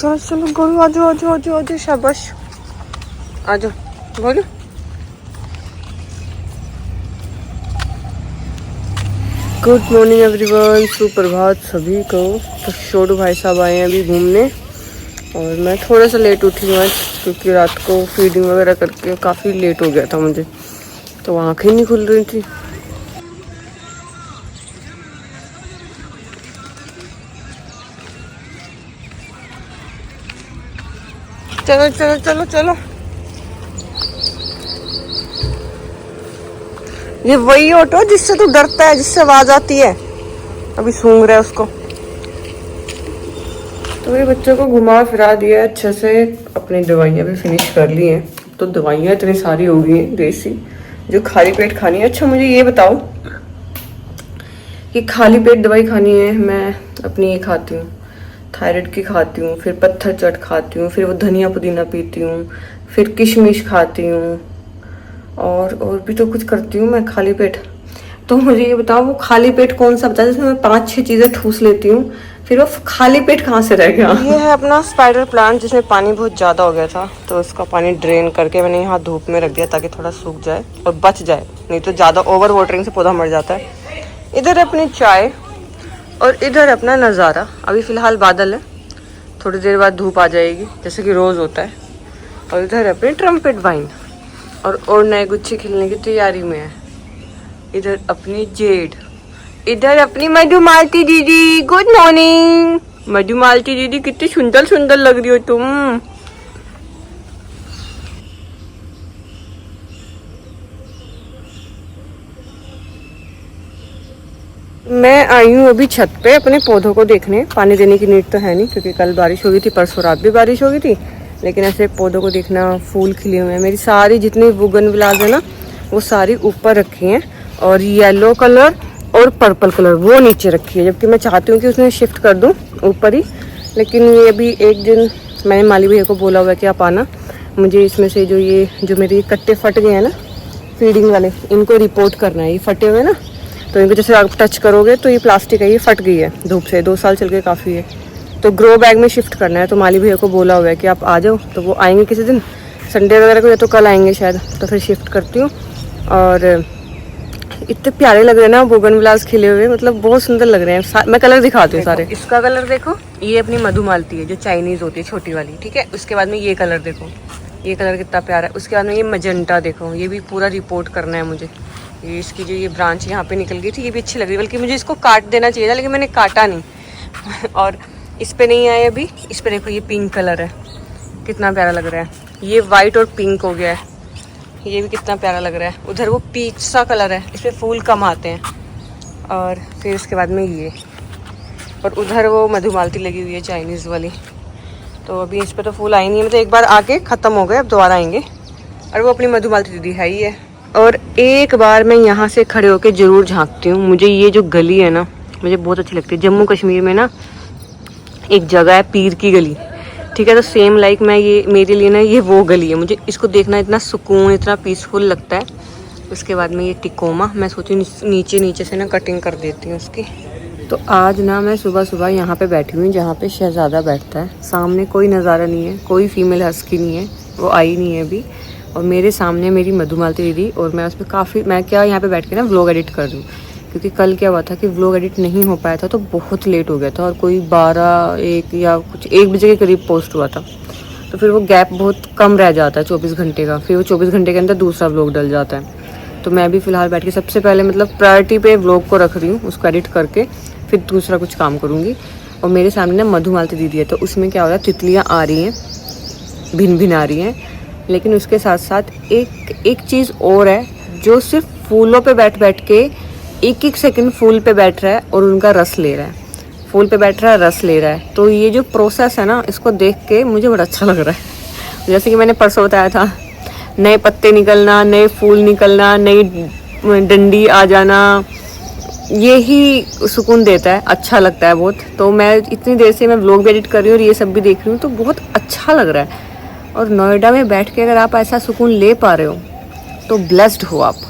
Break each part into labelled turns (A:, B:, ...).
A: चलो चलो गोलू आ जाओ आ जाओ आ जाओ आ जाओ, शाबाश आ जाओ बोलो। गुड मॉर्निंग एवरीवन, सुप्रभात सभी को। तो छोटू भाई साहब आए हैं अभी घूमने और मैं थोड़ा सा लेट उठी हूँ आज क्योंकि रात को फीडिंग वगैरह करके काफ़ी लेट हो गया था मुझे, तो आँखें नहीं खुल रही थी। चलो चलो चलो चलो, ये वही ऑटो जिससे तू डरता है, जिससे आवाज आती है। अभी सूंघ रहा है उसको। तो ये बच्चों को घुमा फिरा दिया अच्छे से, अपनी दवाइयाँ भी फिनिश कर ली हैं। तो दवाइयाँ इतनी सारी हो गई हैं देसी, जो खाली पेट खानी है। अच्छा मुझे ये बताओ कि खाली पेट दवाई खानी है, मैं अपनी ये खाती हूँ, थायराइड की खाती हूँ, फिर पत्थर चट खाती हूँ, फिर वो धनिया पुदीना पीती हूँ, फिर किशमिश खाती हूँ और भी तो कुछ करती हूँ मैं खाली पेट। तो मुझे ये बताओ वो खाली पेट कौन सा बता, जिसमें मैं 5-6 चीज़ें ठूस लेती हूँ, फिर वो खाली पेट कहाँ से रह गया। ये है अपना स्पाइडर प्लांट जिसमें पानी बहुत ज़्यादा हो गया था, तो उसका पानी ड्रेन करके मैंने यहाँ धूप में रख दिया ताकि थोड़ा सूख जाए और बच जाए, नहीं तो ज़्यादा ओवर वाटरिंग से पौधा मर जाता है। इधर अपनी चाय और इधर अपना नज़ारा। अभी फ़िलहाल बादल है, थोड़ी देर बाद धूप आ जाएगी जैसे कि रोज़ होता है। और इधर अपनी ट्रम्पेट वाइन और नए गुच्छे खिलने की तैयारी में है। इधर अपनी जेड, इधर अपनी मधुमालती दीदी। गुड मॉर्निंग मधुमालती दीदी, कितनी सुंदर सुंदर लग रही हो तुम। मैं आई हूँ अभी छत पे अपने पौधों को देखने। पानी देने की नीड तो है नहीं क्योंकि कल बारिश हो गई थी, परसों रात भी बारिश हो गई थी, लेकिन ऐसे पौधों को देखना। फूल खिले हुए हैं, मेरी सारी जितनी बोगनविलास है ना वो सारी ऊपर रखी हैं, और येलो कलर और पर्पल कलर वो नीचे रखी है, जबकि मैं चाहती हूँ कि उसमें शिफ्ट कर दूँ ऊपर ही। लेकिन ये अभी एक दिन मैंने माली भैया को बोला हुआ है कि आप आना, मुझे इसमें से जो मेरे कट्टे फट गए हैं ना फीडिंग वाले, इनको रिपोर्ट करना है। ये फटे हुए ना, तो इनको जैसे आप टच करोगे तो ये प्लास्टिक है, ये फट गई है धूप से, 2 साल चल के काफ़ी है, तो ग्रो बैग में शिफ्ट करना है। तो माली भैया को बोला हुआ है कि आप आ जाओ, तो वो आएंगे किसी दिन संडे वगैरह को, या तो कल आएंगे शायद, तो फिर शिफ्ट करती हूँ। और इतने प्यारे लग रहे हैं ना बोगनविलास खिले हुए, मतलब बहुत सुंदर लग रहे हैं। मैं कलर दिखाती हूँ सारे। इसका कलर देखो, ये अपनी मधुमालती है जो चाइनीज होती है छोटी वाली, ठीक है। उसके बाद में ये कलर देखो, ये कलर कितना प्यारा है। उसके बाद में ये मजेंटा देखो, ये भी पूरा रिपोर्ट करना है मुझे। ये इसकी जो ये ब्रांच यहाँ पे निकल गई थी, ये भी अच्छी लग रही है, बल्कि मुझे इसको काट देना चाहिए था, लेकिन मैंने काटा नहीं। और इस पे नहीं आए अभी। इस पे देखो, ये पिंक कलर है, कितना प्यारा लग रहा है। ये वाइट और पिंक हो गया है, ये भी कितना प्यारा लग रहा है। उधर वो पीच सा कलर है, इसमें फूल कम आते हैं। और फिर इसके बाद में ये, और उधर वो मधुमालती लगी हुई है चाइनीज़ वाली। तो अभी इस पर तो फूल आई नहीं है, मतलब एक बार आके ख़त्म हो गए, अब दोबारा आएंगे। और वो अपनी मधुमालती दीदी है ही है। और एक बार मैं यहाँ से खड़े होकर ज़रूर झांकती हूँ। मुझे ये जो गली है ना मुझे बहुत अच्छी लगती है। जम्मू कश्मीर में ना एक जगह है पीर की गली, ठीक है। तो सेम लाइक मैं ये, मेरे लिए ना ये वो गली है। मुझे इसको देखना इतना सुकून, इतना पीसफुल लगता है। उसके बाद में ये टिकोमा, मैं सोची नीचे नीचे से ना कटिंग कर देती हूँ उसकी। तो आज ना मैं सुबह सुबह यहाँ पे बैठी हुई, जहाँ पे शहज़ादा बैठता है। सामने कोई नज़ारा नहीं है, कोई फीमेल हस्की नहीं है, वो आई नहीं है अभी। और मेरे सामने मेरी मधुमालती दीदी, और मैं उसमें काफ़ी, मैं क्या यहाँ पे बैठ के ना व्लॉग एडिट कर दूँ, क्योंकि कल क्या हुआ था कि व्लॉग एडिट नहीं हो पाया था, तो बहुत लेट हो गया था, और कोई 12-1 या कुछ 1 बजे के करीब पोस्ट हुआ था। तो फिर वो गैप बहुत कम रह जाता है 24 घंटे का, फिर वो 24 घंटे के अंदर दूसरा व्लॉग डल जाता है। तो मैं भी फ़िलहाल बैठ के सबसे पहले मतलब प्रायोरिटी पे व्लॉग को रख रही हूँ, उसको एडिट करके फिर दूसरा कुछ काम करूँगी। और मेरे सामने ना मधुमालती दीदी है, तो उसमें क्या हो रहा है, तितलियाँ आ रही हैं, भिन भिन आ रही हैं, लेकिन उसके साथ साथ एक चीज़ और है, जो सिर्फ फूलों पे बैठ बैठ के एक सेकंड फूल पे बैठ रहा है और उनका रस ले रहा है। फूल पे बैठ रहा है, रस ले रहा है। तो ये जो प्रोसेस है ना, इसको देख के मुझे बड़ा अच्छा लग रहा है। जैसे कि मैंने परसों बताया था, नए पत्ते निकलना, नए फूल निकलना, नई डंडी आ जाना, यही सुकून देता है, अच्छा लगता है बहुत। तो मैं इतनी देर से मैं व्लॉग भी एडिट कर रही हूँ और ये सब भी देख रही हूँ, तो बहुत अच्छा लग रहा है। और नोएडा में बैठ के अगर आप ऐसा सुकून ले पा रहे हो तो ब्लेस्ड हो आप।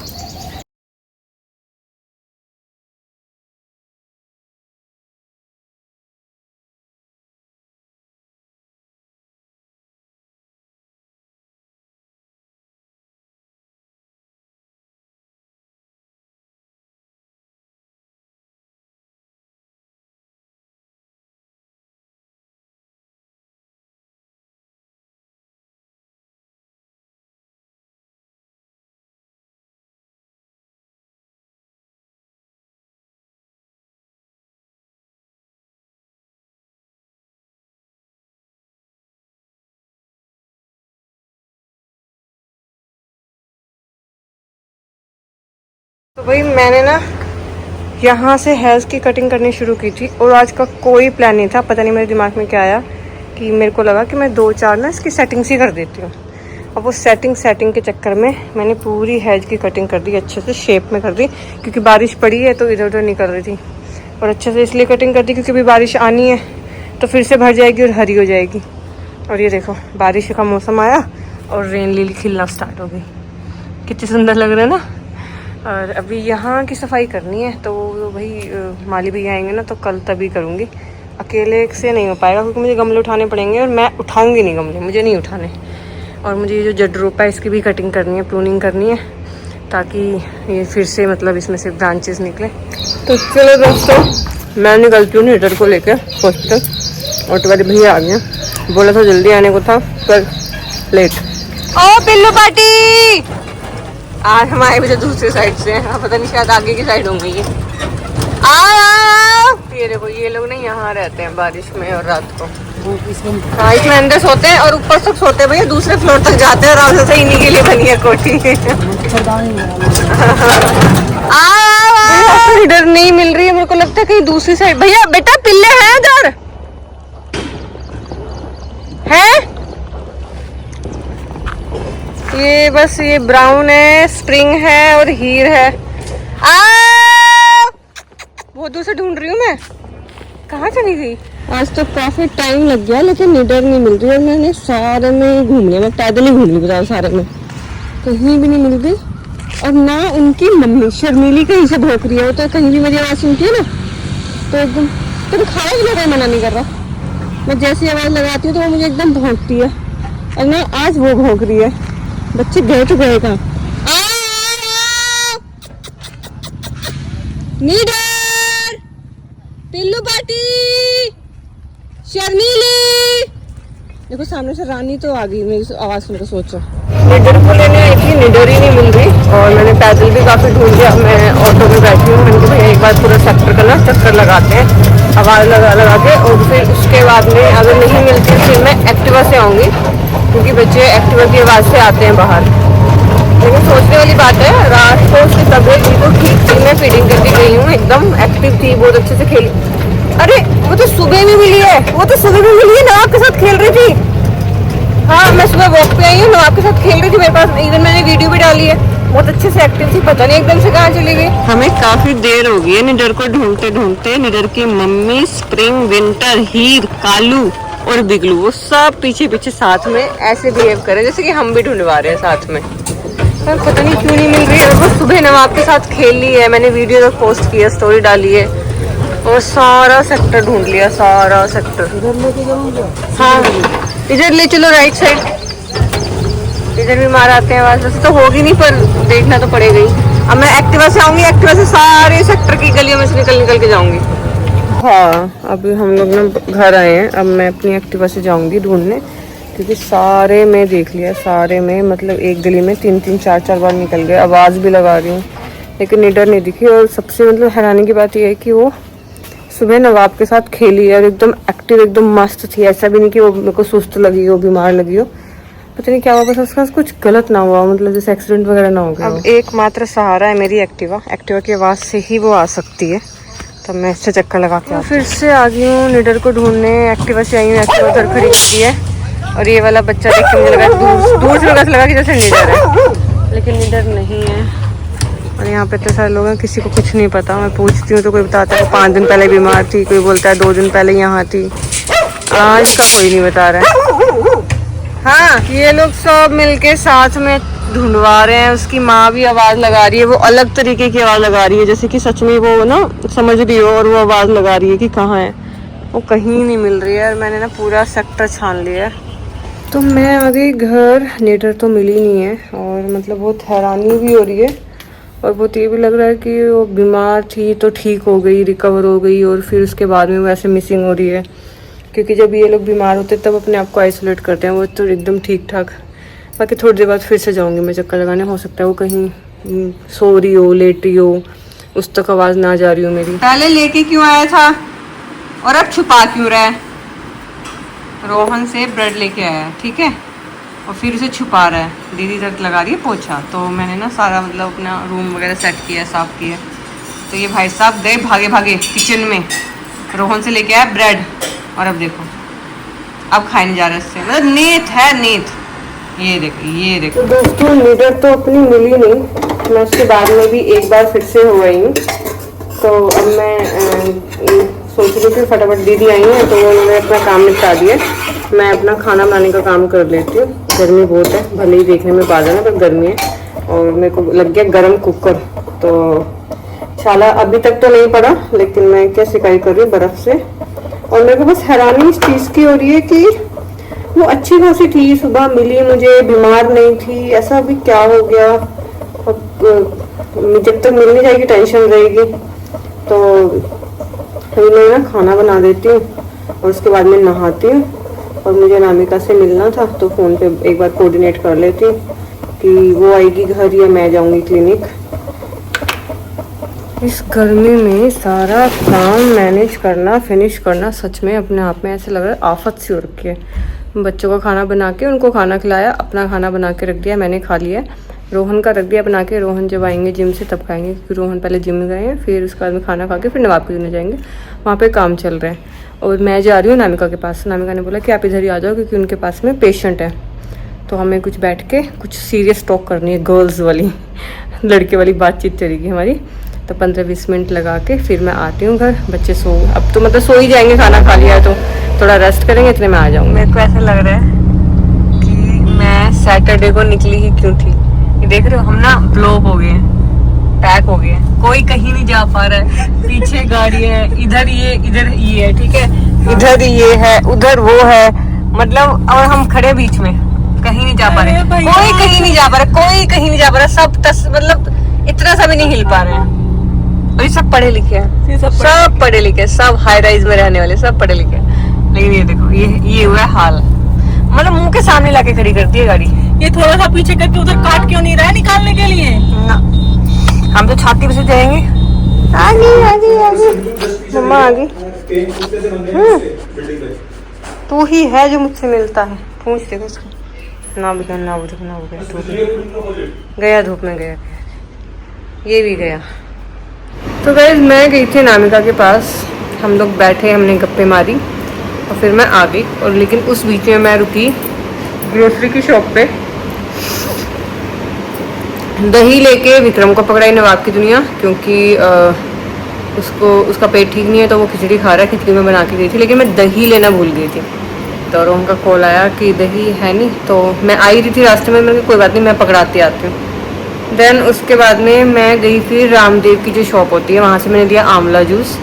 A: तो भाई मैंने ना यहाँ से हेयर्स की कटिंग करनी शुरू की थी और आज का कोई प्लान नहीं था। पता नहीं मेरे दिमाग में क्या आया कि मेरे को लगा कि मैं 2-4 ना इसकी सेटिंग्स ही कर देती हूँ। अब वो सेटिंग के चक्कर में मैंने पूरी हेयर की कटिंग कर दी, अच्छे से शेप में कर दी, क्योंकि बारिश पड़ी है तो इधर उधर नहीं कर रही थी। और अच्छे से इसलिए कटिंग कर दी क्योंकि अभी बारिश आनी है तो फिर से भर जाएगी और हरी हो जाएगी। और ये देखो बारिश का मौसम आया और रेन लिली खिलना स्टार्ट हो गई। कितनी सुंदर लग रहा है ना। और अभी यहाँ की सफाई करनी है तो भाई माली भैया आएंगे ना तो कल तभी करूँगी। अकेले से नहीं हो पाएगा क्योंकि मुझे गमले उठाने पड़ेंगे और मैं उठाऊँगी नहीं गमले, मुझे नहीं उठाने। और मुझे ये जो जडरोपा है इसकी भी कटिंग करनी है, प्रूनिंग करनी है, ताकि ये फिर से मतलब इसमें से ब्रांचेस निकले। तो चलो दोस्तों मैं निकलती हूँ हीटर को लेकर हॉस्पिटल। ऑटो वाले भैया आ गए, बोला था जल्दी आने को था पर लेट। ओ पिल्लू पार्टी आज हम आए मुझे दूसरी साइड से, पता नहीं शायद आगे की साइड होंगी ये। ये देखो ये लोग ना यहाँ रहते हैं बारिश में और रात को। हाँ इसमें अंदर सोते हैं और ऊपर तक सोते हैं भैया, दूसरे फ्लोर तक जाते हैं आराम से। इन्हीं के लिए बनी है कोठी। इधर नहीं मिल रही है, मेरे को लगता है कहीं दूसरी साइड। भैया बेटा पिल्ले हैं इधर है? ये बस ये ब्राउन है, स्प्रिंग है और हीर है। बहुत दूर से ढूंढ रही हूँ मैं, कहाँ चली गई? आज तो काफी टाइम लग गया लेकिन निडर नहीं मिल रही और मैंने सारे में घूम लिया, मैं पैदल ही घूम ली बताओ सारे में, कहीं भी नहीं मिल गई। और ना उनकी मम्मी शर्मीली कहीं से भौंक रही है, वो तो कहीं भी मेरी आवाज़ सुनती है ना तो एकदम तुम खाओ भी लगा, मना नहीं कर रहा। मैं जैसी आवाज़ लगाती हूँ तो वो मुझे एकदम भौंकती है और ना आज वो भौंक रही है। बच्चे गए तो गए कहाँ? निडर, पिल्लू पार्टी, शर्मीली। देखो सामने से रानी तो आ गई, मेरी आवाज सुनकर सोचो। निडर को लेने आई थी, निडर ही नहीं मिल रही और मैंने पैदल भी काफी ढूंढ लिया। मैं ऑटो में बैठी हूँ, मैंने कहा एक बार पूरा सेक्टर का ना चक्कर लगाते हैं, आवाज लगा के, और फिर उसके बाद में अगर नहीं मिलती फिर मैं एक्टिवा से आऊँगी क्योंकि बच्चे एक्टिवा की आवाज़ से आते हैं बाहर। लेकिन सोचने वाली बात है, रात को उसकी तबीयत भी तो ठीक थी, मैं फीडिंग करके गई हूँ, एकदम एक्टिव थी, बहुत अच्छे से खेली। अरे वो तो सुबह भी मिली है, नवाब के साथ खेल रही थी। हाँ मैं सुबह वॉक पे आई हूँ, नवाब के साथ खेल रही थी मेरे पास, इवन मैंने वीडियो भी डाली है, बहुत अच्छे से एक्टिव थी। पता नहीं एकदम से कहाँ चली गई। हमें काफी देर हो गई है निडर को ढूंढते ढूंढते। निडर की मम्मी, स्प्रिंग, विंटर, हीर, कालू और बिगलू वो सब पीछे पीछे साथ में ऐसे बिहेव करे जैसे कि हम भी ढूंढवा रहे हैं साथ में। पर पता नहीं क्यों नहीं मिल रही है। वो सुबह नवाब के साथ खेल ली है, मैंने वीडियो तो पोस्ट किया, स्टोरी डाली है और सारा सेक्टर ढूंढ लिया, सारा सेक्टर। हाँ इधर ले चलो राइट साइड, इधर भी मार आते हैं आवाज। वैसे तो होगी नहीं पर देखना तो पड़ेगा ही। अब मैं एक्टिवा से आऊंगी, एक्टिवा से सारे सेक्टर की गलियों में से निकल के जाऊंगी। हाँ अभी हम लोग ना घर आए हैं, अब मैं अपनी एक्टिवा से जाऊंगी ढूंढने क्योंकि सारे में देख लिया, सारे में मतलब एक गली में 3-3 4-4 बार निकल गए। आवाज़ भी लगा रही हूँ लेकिन निडर नहीं दिखी। और सबसे मतलब हैरानी की बात यह है कि वो सुबह नवाब के साथ खेली है और एकदम एक्टिव, एकदम मस्त थी। ऐसा भी नहीं कि वो मेरे को सुस्त लगी हो, बीमार लगी हो, पता नहीं क्या हुआ, बस उसका कुछ गलत ना हुआ, मतलब जैसे एक्सीडेंट वगैरह ना हो गया। अब एकमात्र सहारा है मेरी एक्टिवा की आवाज़ से ही वो आ सकती है, तो मैं इससे चक्कर लगा के फिर से आ गई हूँ निडर को ढूंढने। एक्टिवा से आई हूँ, एक्टिवा उधर खड़ी की है और ये वाला बच्चा देख के मुझे लगा दूर से लगा कि जैसे निडर है, लेकिन निडर नहीं है। और यहाँ पे इतने सारे लोग हैं, किसी को कुछ नहीं पता। मैं पूछती हूँ तो कोई बताता है 5 दिन पहले बीमार थी, कोई बोलता है 2 दिन पहले यहाँ थी, आज का कोई नहीं बता रहा है। हाँ ये लोग सब मिलके साथ में ढूंढवा रहे हैं। उसकी माँ भी आवाज़ लगा रही है, वो अलग तरीके की आवाज़ लगा रही है जैसे कि सच में वो ना समझ रही हो, और वो आवाज़ लगा रही है कि कहाँ है, वो कहीं नहीं मिल रही है। और मैंने ना पूरा सेक्टर छान लिया है। तो मैं आ गई घर, निडर तो मिली नहीं है और मतलब बहुत हैरानी भी हो रही है और बहुत ये भी लग रहा है कि वो बीमार थी तो ठीक हो गई, रिकवर हो गई और फिर उसके बाद में वैसे मिसिंग हो रही है। क्योंकि जब ये लोग बीमार होते हैं तब अपने आप को आइसोलेट करते हैं, वो तो एकदम ठीक ठाक। बाकी थोड़ी देर बाद फिर से जाऊंगी मैं चक्कर लगाने, हो सकता है वो कहीं सो रही हो, लेट रही हो, उस तक आवाज़ ना जा रही हो मेरी। पहले लेके क्यों आया था और अब छुपा क्यों रहा है? रोहन से ब्रेड लेके आया, ठीक है, और फिर उसे छुपा रहा है। दीदी तक लगा रही है पोछा, तो मैंने ना सारा मतलब अपना रूम वगैरह सेट किया, साफ़ किया। तो ये भाई साहब गए भागे भागे किचन में, रोहन से लेके आया ब्रेड, और अब देखो अब खाने जा रहे हैं इससे। मतलब नीत है नीत। ये देखो तो दोस्तों लीडर तो अपनी मिली नहीं, मैं उसके बाद में भी एक बार फिर से हो गई हूँ। तो अब मैं सोच रही थी फटाफट दीदी आई हैं तो उन्होंने अपना काम निपटा दिया, मैं अपना खाना बनाने का काम कर लेती हूँ। गर्मी बहुत है, भले ही देखने में बादल है पर गर्मी है। और मेरे को लग गया गरम कुकर, तो छाला अभी तक तो नहीं पड़ा, लेकिन मैं क्या सिकाई कर रही हूँ बर्फ़ से। और मेरे को बस हैरानी इस चीज़ की हो रही है कि वो अच्छी खासी थी, सुबह मिली मुझे, बीमार नहीं थी, ऐसा अभी क्या हो गया। जब तक मिल नहीं जाएगी टेंशन रहेगी। तो अभी मैं ना खाना बना देती हूँ और उसके बाद में नहाती हूँ। और मुझे नामिका से मिलना था, तो फ़ोन पे एक बार कोऑर्डिनेट कर लेती हूँ कि वो आएगी घर या मैं जाऊँगी क्लिनिक। इस गर्मी में सारा काम मैनेज करना, फिनिश करना सच में अपने आप में ऐसे लग रहा है आफत सी हो रखी है। बच्चों का खाना बना के उनको खाना खिलाया, अपना खाना बना के रख दिया, मैंने खा लिया। रोहन का रख दिया बना के, रोहन जब आएंगे जिम से तब खाएंगे, क्योंकि रोहन पहले जिम गए हैं, फिर उसके बाद में खाना खा के फिर नवाब के जाएंगे, वहाँ पे काम चल रहा है। और मैं जा रही हूँ नामिका के पास। नामिका ने बोला कि आप इधर ही आ जाओ क्योंकि उनके पास में पेशेंट है। तो हमें कुछ बैठ के कुछ सीरियस टॉक करनी है, गर्ल्स वाली लड़के वाली बातचीत चलेगी हमारी। तो 15-20 मिनट लगा के फिर मैं आती हूँ घर। बच्चे अब तो मतलब सो ही जाएंगे, खाना खा लिया है तो थोड़ा रेस्ट करेंगे, इतने में आ जाऊँगी। मेरे को ऐसा लग रहा है कि मैं सैटरडे को निकली ही क्यों थी। ये देख रहे हो, हम ना ब्लॉक हो गए, पैक हो गए, कोई कहीं नहीं जा पा रहा है। पीछे गाड़ी है, इधर ये है, ठीक है, इधर ये है, उधर वो है, मतलब और हम खड़े बीच में, कहीं नहीं जा पा रहे, कोई कहीं नहीं जा पा रहा, सब मतलब इतना सा भी नहीं हिल पा रहे हैं। और ये सब पढ़े लिखे हैं, सब पढ़े लिखे, सब हाई राइज में रहने वाले, सब पढ़े लिखे हैं। लेकिन ये देखो, ये हुआ हाल, मतलब मुंह के सामने लाके खड़ी करती है गाड़ी।
B: ये थोड़ा सा पीछे करके उधर काट क्यों नहीं रहा है निकालने के लिए
A: ना। हम तो छाती पे से जाएंगे। आगे मम्मा आ गई। तू ही है जो मुझसे मिलता है, पूछ देखो उसको। ना गया धूप में गया, ये भी गया। तो गाइस मैं गई थी नामिका के पास, हम लोग बैठे, हमने गप्पे मारी और फिर मैं आ गई। और लेकिन उस बीच में मैं रुकी ग्रोसरी की शॉप पे, दही लेके विक्रम को पकड़ाई नवाब की दुनिया, क्योंकि उसका पेट ठीक नहीं है तो वो खिचड़ी खा रहा है। खिचड़ी में बना के गई थी, लेकिन मैं दही लेना भूल गई थी। तो रोहन का कॉल आया कि दही है नहीं, तो मैं आई रही थी रास्ते में, मैंने कोई बात नहीं मैं पकड़ाती आती हूँ। देन उसके बाद में मैं गई फिर रामदेव की जो शॉप होती है, वहाँ से मैंने लिया आंवला जूस।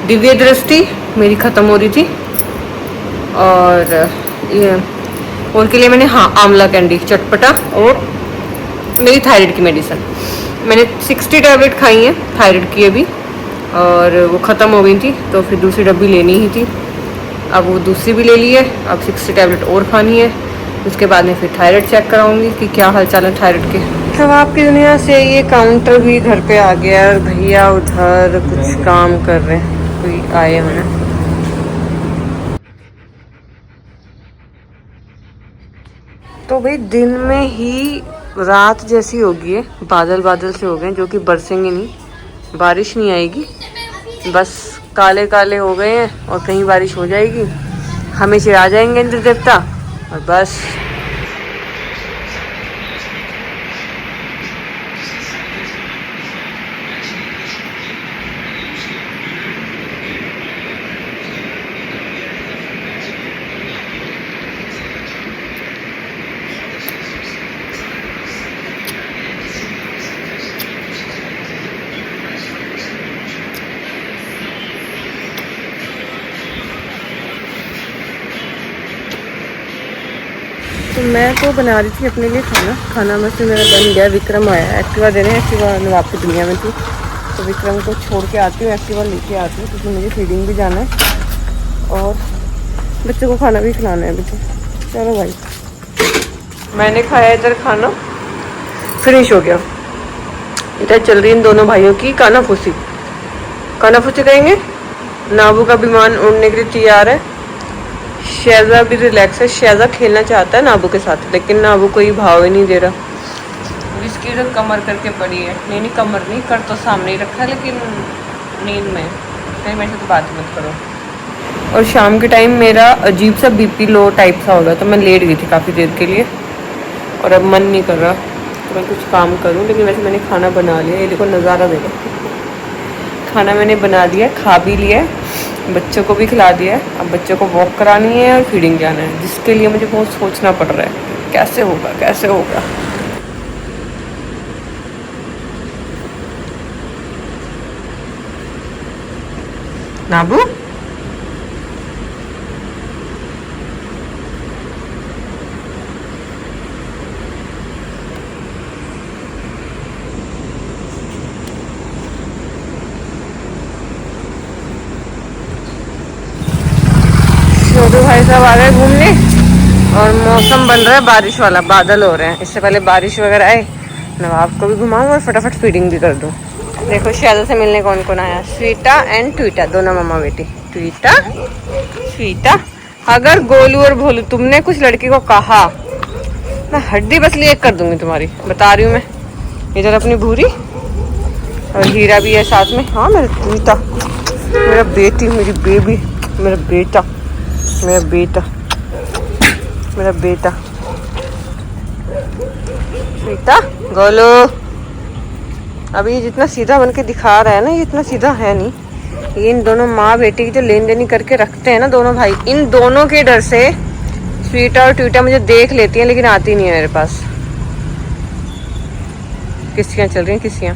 A: दिव्य दृष्टि मेरी ख़त्म हो रही थी, और ये और के लिए मैंने आंवला कैंडी चटपटा, और मेरी थायराइड की मेडिसिन मैंने 60 टैबलेट खाई हैं थायराइड की अभी, और वो ख़त्म हो गई थी, तो फिर दूसरी डब्बी लेनी ही थी। अब वो दूसरी भी ले ली है, अब 60 टैबलेट और खानी है। उसके बाद में फिर थायराइड चेक कराऊंगी कि क्या हाल चाल है थायराइड के। तब आपकी दुनिया से ये काउंटर भी घर पे आ गया, और भैया उधर कुछ काम कर रहे हैं, कोई आए हैं। तो भाई दिन में ही रात जैसी हो गई है, बादल बादल से हो गए जो कि बरसेंगे नहीं, बारिश नहीं आएगी, बस काले काले हो गए हैं। और कहीं बारिश हो जाएगी, हमें चिढ़ा जाएंगे इंद्र देवता, और बस। तो मैं तो बना रही थी अपने लिए खाना बस मेरा बन गया। विक्रम आया, एक्टिवा देने, एक्टिवा नवाब की दुनिया में थी, तो विक्रम को छोड़ के आती हूँ, एक्टिवा लेके आती हूँ, क्योंकि मुझे फीडिंग भी जाना है और बच्चों को खाना भी खिलाना है बच्चे। चलो भाई, मैंने खाया इधर खाना, फिनिश हो गया। इधर चल रही इन दोनों भाइयों की कानाफूसी करेंगे। नाबू का विमान उड़ने के लिए तैयार है, शेजा भी रिलैक्स है। शेजा खेलना चाहता है नाबू के साथ, लेकिन नाबू कोई भाव ही नहीं दे रहा। इसकी तो कमर करके पड़ी है। नहीं कमर नहीं, कर तो सामने ही रखा है, लेकिन नींद में कहीं मेरे से तो बात मत करो। और शाम के टाइम मेरा अजीब सा बीपी लो टाइप सा हो गया, तो मैं लेट गई थी काफ़ी देर के लिए, और अब मन नहीं कर रहा तो मैं कुछ काम करूं। लेकिन वैसे मैंने खाना बना लिया। ये देखो नज़ारा देखो, खाना मैंने बना दिया, खा भी लिया, बच्चों को भी खिला दिया। अब बच्चों को वॉक करानी है और फीडिंग जाना है, जिसके लिए मुझे बहुत सोचना पड़ रहा है कैसे होगा कैसे होगा। नाबू छोटू भाई साहब आ गए घूमने, और मौसम बन रहा है बारिश वाला, बादल हो रहे हैं। इससे पहले बारिश वगैरह आए, नवाब को भी घुमाऊँ और फटाफट फीडिंग भी कर दूँ। देखो शायद से मिलने कौन कौन आया, स्वीटा एंड ट्वीटा, दोनों मम्मा बेटी। ट्वीटा स्वीटा, अगर गोलू और भोलू तुमने कुछ लड़की को कहा, मैं हड्डी बस लिए कर दूंगी तुम्हारी, बता रही हूँ मैं। इधर अपनी भूरी और हीरा भी है साथ में। हाँ मेरा ट्वीटा, मेरा बेटी, मेरी बेबी, मेरा बेटा, मेरा बेटा, मेरा बेटा। स्वीटा गोलू, अभी ये जितना सीधा बन के दिखा रहा है ना, ये इतना सीधा है नहीं। ये इन दोनों माँ बेटी की जो लेन देन करके रखते हैं ना दोनों भाई, इन दोनों के डर से स्वीटा और ट्वीटा मुझे देख लेती हैं, लेकिन आती नहीं है मेरे पास। किस्सियाँ चल रही हैं, किस्सियाँ।